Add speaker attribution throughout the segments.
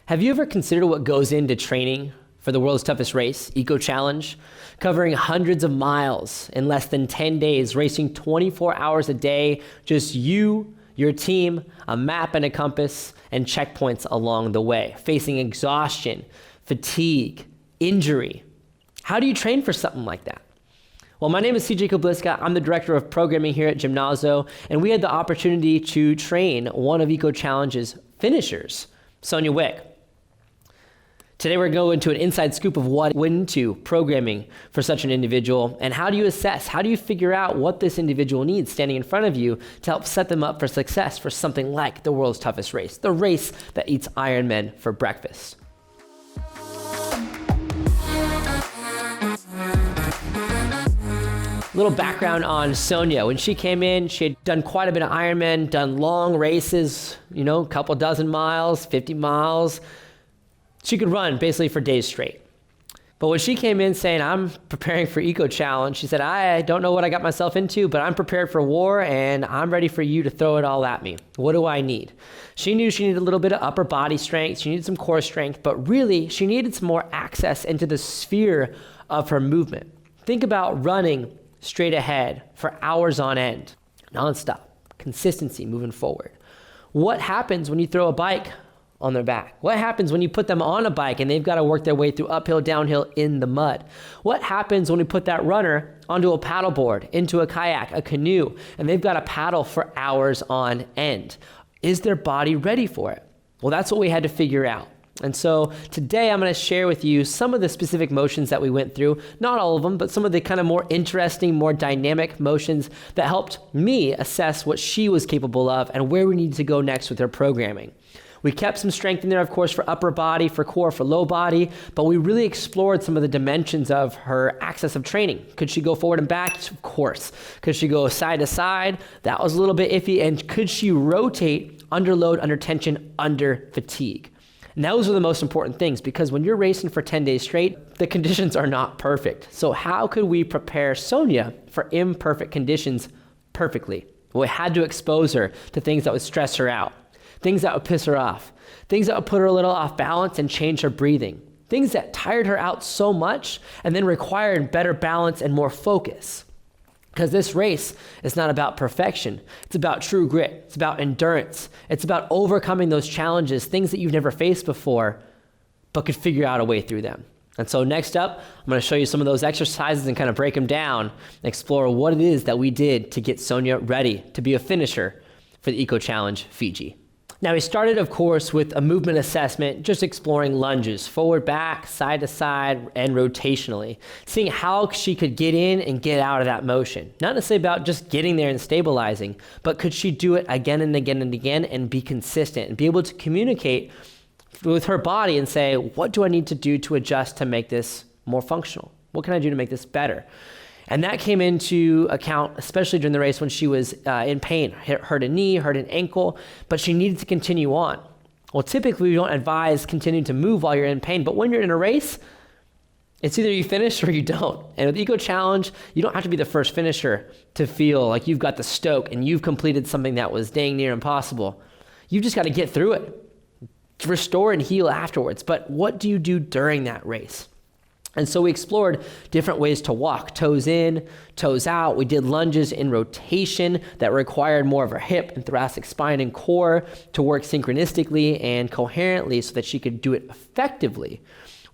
Speaker 1: Have you ever considered what goes into training for the world's toughest race, Eco Challenge? Covering hundreds of miles in less than 10 days, racing 24 hours a day, just you, your team, a map and a compass, and checkpoints along the way, facing exhaustion, fatigue, injury. How do you train for something like that? Well, my name is Kobliska. I'm the director of programming here at Gymnazo, and we had the opportunity to train one of Eco Challenge's finishers, Sonja Weick. Today we're going to an inside scoop of what went into programming for such an individual, and how do you assess, how do you figure out what this individual needs standing in front of you to help set them up for success for something like the world's toughest race, the race that eats Ironmen for breakfast. Little background on Sonja. When she came in, she had done quite a bit of Ironman, done long races, a couple dozen miles, 50 miles. She could run basically for days straight. But when she came in saying, I'm preparing for Eco Challenge, she said, I don't know what I got myself into, but I'm prepared for war and I'm ready for you to throw it all at me. What do I need? She knew she needed a little bit of upper body strength. She needed some core strength, but really she needed some more access into the sphere of her movement. Think about running straight ahead for hours on end, nonstop, consistency moving forward. What happens when you throw a bike on their back? What happens when you put them on a bike and they've got to work their way through uphill, downhill in the mud? What happens when we put that runner onto a paddleboard, into a kayak, a canoe, and they've got to paddle for hours on end? Is their body ready for it? Well, that's what we had to figure out. And so today I'm going to share with you some of the specific motions that we went through, not all of them, but some of the kind of more interesting, more dynamic motions that helped me assess what she was capable of and where we needed to go next with her programming. We kept some strength in there, of course, for upper body, for core, for low body, but we really explored some of the dimensions of her axis of training. Could she go forward and back? Of course. Could she go side to side? That was a little bit iffy. And could she rotate under load, under tension, under fatigue? And those are the most important things, because when you're racing for 10 days straight, the conditions are not perfect. So how could we prepare Sonja for imperfect conditions perfectly? Well, we had to expose her to things that would stress her out, things that would piss her off, things that would put her a little off balance and change her breathing, things that tired her out so much and then required better balance and more focus. Because this race is not about perfection. It's about true grit. It's about endurance. It's about overcoming those challenges, things that you've never faced before, but could figure out a way through them. And so next up, I'm going to show you some of those exercises and kind of break them down and explore what it is that we did to get Sonja ready to be a finisher for the Eco Challenge Fiji. Now, we started, of course, with a movement assessment, just exploring lunges, forward, back, side to side, and rotationally, seeing how she could get in and get out of that motion. Not necessarily about just getting there and stabilizing, but could she do it again and again and again and be consistent and be able to communicate with her body and say, what do I need to do to adjust to make this more functional? What can I do to make this better? And that came into account, especially during the race when she was in pain, hurt a knee, hurt an ankle, but she needed to continue on. Well, typically we don't advise continuing to move while you're in pain, but when you're in a race, it's either you finish or you don't. And with Eco Challenge, you don't have to be the first finisher to feel like you've got the stoke and you've completed something that was dang near impossible. You've just got to get through it, restore and heal afterwards. But what do you do during that race? And so we explored different ways to walk, toes in, toes out. We did lunges in rotation that required more of her hip and thoracic spine and core to work synchronistically and coherently so that she could do it effectively.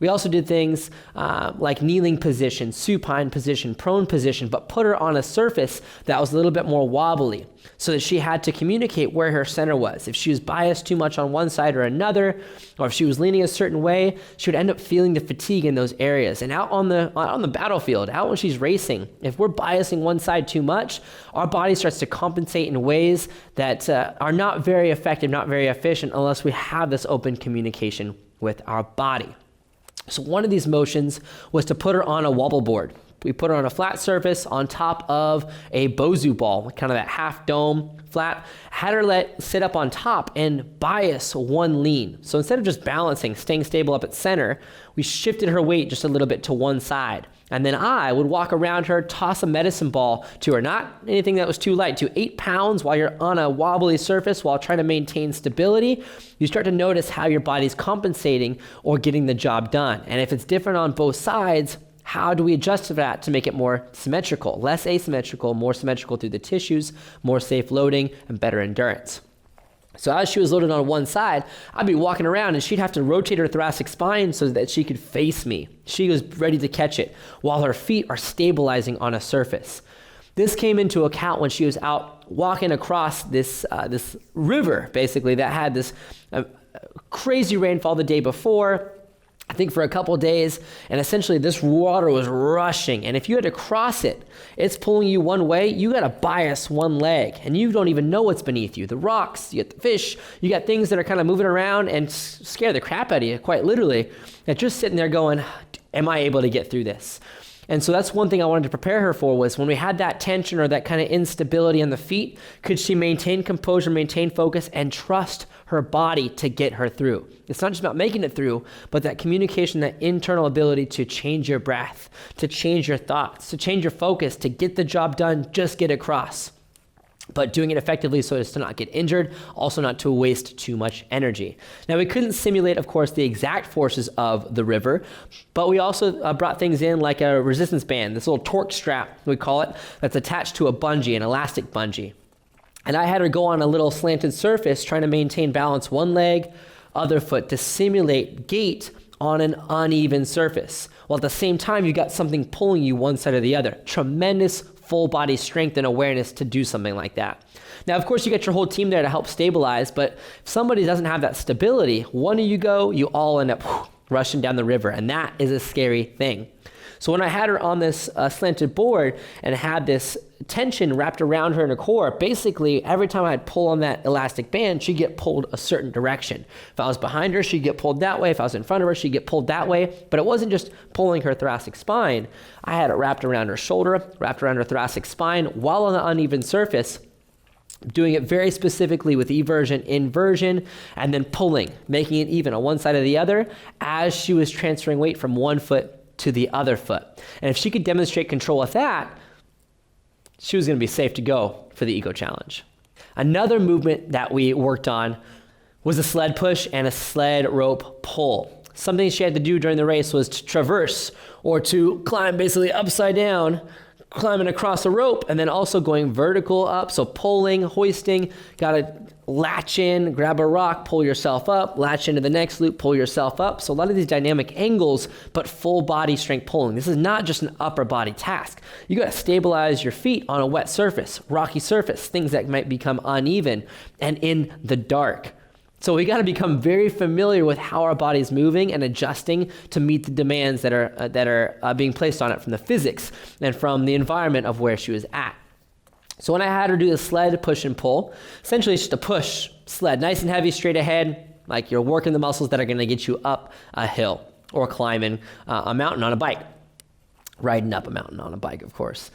Speaker 1: We also did things like kneeling position, supine position, prone position, but put her on a surface that was a little bit more wobbly so that she had to communicate where her center was. If she was biased too much on one side or another, or if she was leaning a certain way, she would end up feeling the fatigue in those areas. And out on the battlefield, out when she's racing, if we're biasing one side too much, our body starts to compensate in ways that are not very effective, not very efficient, unless we have this open communication with our body. So one of these motions was to put her on a wobble board. We put her on a flat surface on top of a Bozu ball, kind of that half dome flat. Had her sit up on top and bias one lean. So instead of just balancing, staying stable up at center, we shifted her weight just a little bit to one side. And then I would walk around her, toss a medicine ball to her, not anything that was too light, to 8 pounds while you're on a wobbly surface while trying to maintain stability. You start to notice how your body's compensating or getting the job done. And if it's different on both sides, how do we adjust to that to make it more symmetrical, less asymmetrical, more symmetrical through the tissues, more safe loading, and better endurance? So as she was loaded on one side, I'd be walking around and she'd have to rotate her thoracic spine so that she could face me. She was ready to catch it while her feet are stabilizing on a surface. This came into account when she was out walking across this river, basically, that had this crazy rainfall the day before, I think for a couple of days, and essentially this water was rushing. And if you had to cross it, it's pulling you one way, you got to bias one leg, and you don't even know what's beneath you. The rocks, you got the fish, you got things that are kind of moving around and scare the crap out of you, quite literally. And just sitting there going, am I able to get through this? And so that's one thing I wanted to prepare her for, was when we had that tension or that kind of instability on the feet, could she maintain composure, maintain focus, and trust her body to get her through? It's not just about making it through, but that communication, that internal ability to change your breath, to change your thoughts, to change your focus, to get the job done, just get across. But doing it effectively so as to not get injured, also not to waste too much energy. Now, we couldn't simulate, of course, the exact forces of the river, but we also brought things in like a resistance band, this little torque strap, we call it, that's attached to a bungee, an elastic bungee. And I had her go on a little slanted surface trying to maintain balance one leg, other foot, to simulate gait on an uneven surface. While at the same time, you got something pulling you one side or the other. Tremendous full body strength and awareness to do something like that. Now, of course, you got your whole team there to help stabilize, but if somebody doesn't have that stability, one of you go, you all end up rushing down the river, and that is a scary thing. So when I had her on this slanted board and had this tension wrapped around her in her core, basically every time I'd pull on that elastic band, she'd get pulled a certain direction. If I was behind her, she'd get pulled that way. If I was in front of her, she'd get pulled that way. But it wasn't just pulling her thoracic spine. I had it wrapped around her shoulder, wrapped around her thoracic spine while on an uneven surface, doing it very specifically with eversion, inversion, and then pulling, making it even on one side or the other as she was transferring weight from one foot to the other foot. And if she could demonstrate control with that, she was going to be safe to go for the Eco Challenge. Another movement that we worked on was a sled push and a sled rope pull. Something she had to do during the race was to traverse or to climb basically upside down, climbing across a rope, and then also going vertical up. So pulling, hoisting, got to latch in, grab a rock, pull yourself up, latch into the next loop, pull yourself up. So a lot of these dynamic angles, but full body strength pulling. This is not just an upper body task. You got to stabilize your feet on a wet surface, rocky surface, things that might become uneven and in the dark. So we got to become very familiar with how our body's moving and adjusting to meet the demands that are being placed on it from the physics and from the environment of where she was at. So when I had her do the sled push and pull, essentially it's just a push sled, nice and heavy, straight ahead, like you're working the muscles that are going to get you up a hill or climbing a mountain on a bike, riding up a mountain on a bike, of course.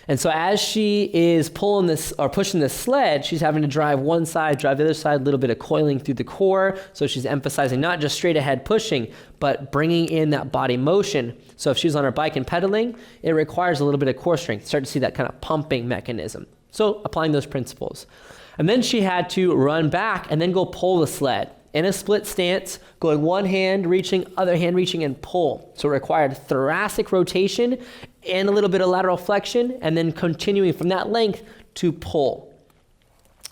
Speaker 1: And so as she is pulling this or pushing this sled, she's having to drive one side, drive the other side, a little bit of coiling through the core. So she's emphasizing not just straight ahead pushing, but bringing in that body motion. So if she's on her bike and pedaling, it requires a little bit of core strength. Start to see that kind of pumping mechanism. So applying those principles. And then she had to run back and then go pull the sled in a split stance, going one hand reaching, other hand reaching, and pull. So it required thoracic rotation and a little bit of lateral flexion, and then continuing from that length to pull.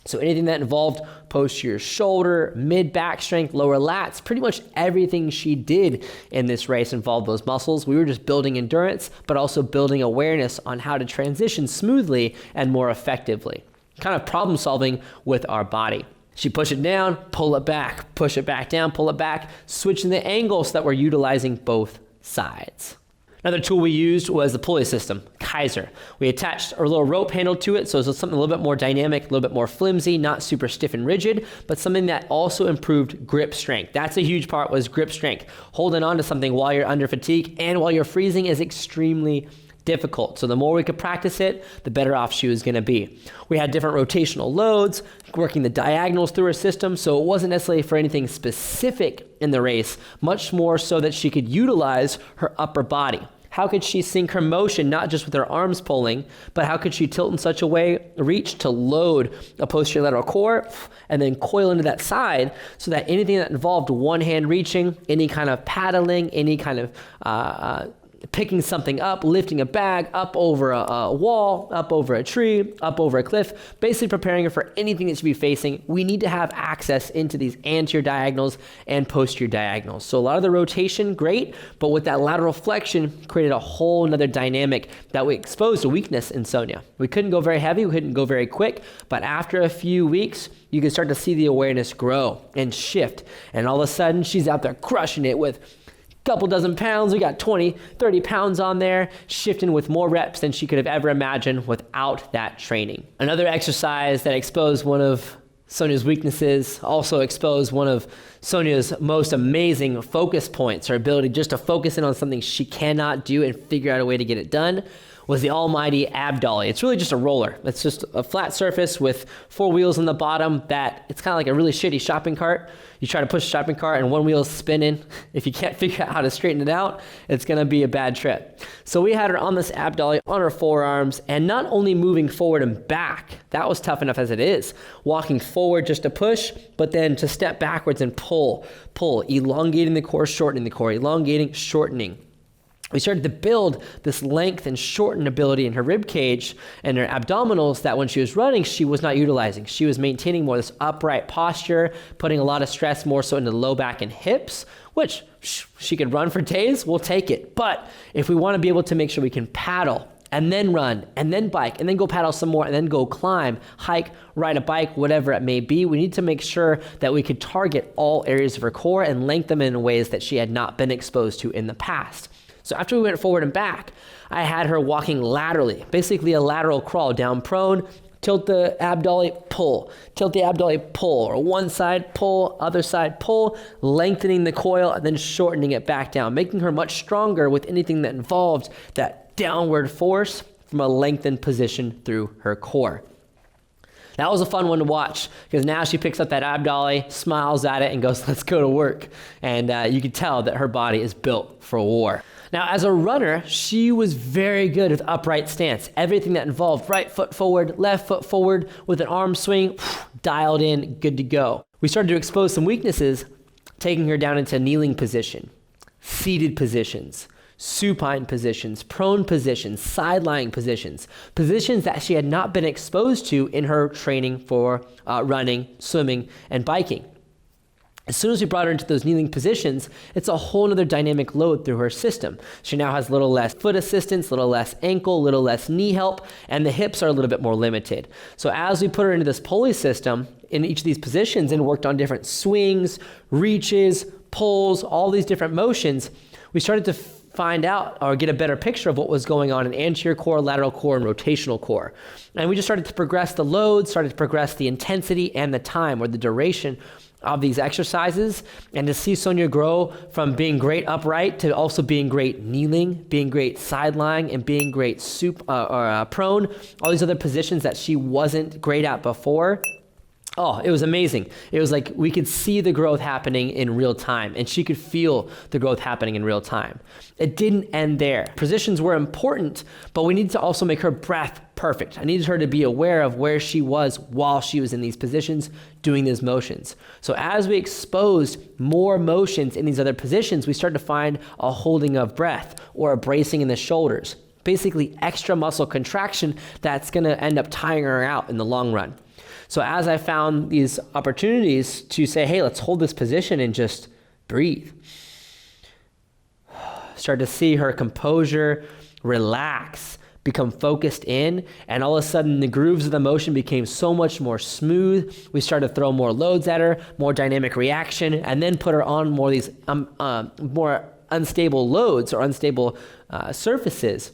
Speaker 1: So anything that involved posterior shoulder, mid-back strength, lower lats, pretty much everything she did in this race involved those muscles. We were just building endurance, but also building awareness on how to transition smoothly and more effectively. Kind of problem solving with our body. She push it down, pull it back, push it back down, pull it back, switching the angles so that we're utilizing both sides. Another tool we used was the pulley system, Kaiser. We attached our little rope handle to it, so it was something a little bit more dynamic, a little bit more flimsy, not super stiff and rigid, but something that also improved grip strength. That's a huge part, was grip strength. Holding on to something while you're under fatigue and while you're freezing is extremely difficult. So the more we could practice it, the better off she was going to be. We had different rotational loads, working the diagonals through her system. So it wasn't necessarily for anything specific in the race, much more so that she could utilize her upper body. How could she sync her motion, not just with her arms pulling, but how could she tilt in such a way, reach to load a posterior lateral core and then coil into that side so that anything that involved one hand reaching, any kind of paddling, any kind of picking something up, lifting a bag up over a wall, up over a tree, up over a cliff, basically preparing her for anything that she'd be facing. We need to have access into these anterior diagonals and posterior diagonals. So a lot of the rotation, great, but with that lateral flexion, created a whole nother dynamic that we exposed a weakness in Sonja. We couldn't go very heavy, we couldn't go very quick, but after a few weeks, you can start to see the awareness grow and shift. And all of a sudden, she's out there crushing it with couple dozen pounds. We got 20, 30 pounds on there, shifting with more reps than she could have ever imagined without that training. Another exercise that exposed one of Sonja's weaknesses, also exposed one of Sonja's most amazing focus points, her ability just to focus in on something she cannot do and figure out a way to get it done, was the almighty ab dolly. It's really just a roller. It's just a flat surface with 4 wheels on the bottom that it's kind of like a really shitty shopping cart. You try to push a shopping cart and one wheel is spinning. If you can't figure out how to straighten it out, it's gonna be a bad trip. So we had her on this ab dolly on her forearms and not only moving forward and back, that was tough enough as it is, walking forward just to push, but then to step backwards and pull, elongating the core, shortening the core, elongating, shortening. We started to build this length and shorten ability in her rib cage and her abdominals that when she was running, she was not utilizing. She was maintaining more this upright posture, putting a lot of stress more so into the low back and hips, which she could run for days, we'll take it. But if we want to be able to make sure we can paddle and then run and then bike and then go paddle some more and then go climb, hike, ride a bike, whatever it may be, we need to make sure that we could target all areas of her core and lengthen them in ways that she had not been exposed to in the past. So after we went forward and back, I had her walking laterally, basically a lateral crawl, down prone, tilt the ab dolly, pull, tilt the ab dolly, pull, or one side pull, other side pull, lengthening the coil and then shortening it back down, making her much stronger with anything that involved that downward force from a lengthened position through her core. That was a fun one to watch because now she picks up that ab dolly, smiles at it and goes, let's go to work. And you could tell that her body is built for war. Now, as a runner, she was very good with upright stance. Everything that involved right foot forward, left foot forward with an arm swing, dialed in, good to go. We started to expose some weaknesses, taking her down into kneeling position, seated positions, supine positions, prone positions, side-lying positions, positions that she had not been exposed to in her training for running, swimming, and biking. As soon as we brought her into those kneeling positions, it's a whole other dynamic load through her system. She now has a little less foot assistance, a little less ankle, a little less knee help, and the hips are a little bit more limited. So as we put her into this pulley system in each of these positions and worked on different swings, reaches, pulls, all these different motions, we started to find out or get a better picture of what was going on in anterior core, lateral core, and rotational core. And we just started to progress the load, started to progress the intensity and the time or the duration of these exercises, and to see Sonja grow from being great upright to also being great kneeling, being great side-lying, and being great prone, all these other positions that she wasn't great at before. Oh, it was amazing. It was like we could see the growth happening in real time, and she could feel the growth happening in real time. It didn't end there. Positions were important, but we needed to also make her breath perfect. I needed her to be aware of where she was while she was in these positions, doing these motions. So as we exposed more motions in these other positions, we started to find a holding of breath or a bracing in the shoulders, basically extra muscle contraction that's going to end up tiring her out in the long run. So as I found these opportunities to say, hey, let's hold this position and just breathe. Start to see her composure relax, become focused in, and all of a sudden the grooves of the motion became so much more smooth. We started to throw more loads at her, more dynamic reaction, and then put her on more of these more unstable loads or unstable surfaces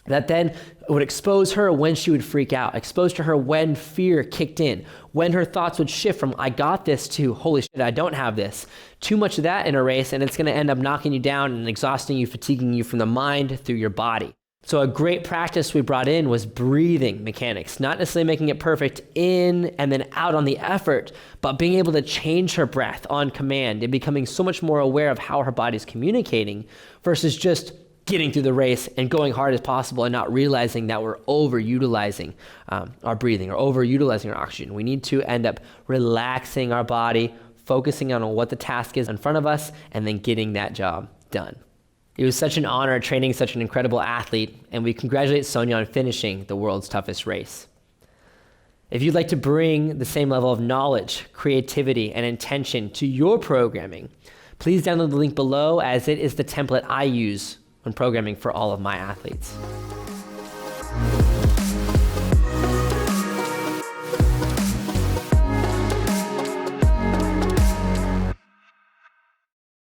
Speaker 1: that then would expose her when she would freak out, expose to her when fear kicked in, when her thoughts would shift from, I got this, to, holy shit, I don't have this. Too much of that in a race, and it's going to end up knocking you down and exhausting you, fatiguing you from the mind through your body. So a great practice we brought in was breathing mechanics, not necessarily making it perfect in and then out on the effort, but being able to change her breath on command and becoming so much more aware of how her body's communicating versus just getting through the race and going hard as possible and not realizing that we're overutilizing our breathing or overutilizing our oxygen. We need to end up relaxing our body, focusing on what the task is in front of us, and then getting that job done. It was such an honor training such an incredible athlete, and we congratulate Sonja on finishing the world's toughest race. If you'd like to bring the same level of knowledge, creativity, and intention to your programming, please download the link below, as it is the template I use when programming for all of my athletes.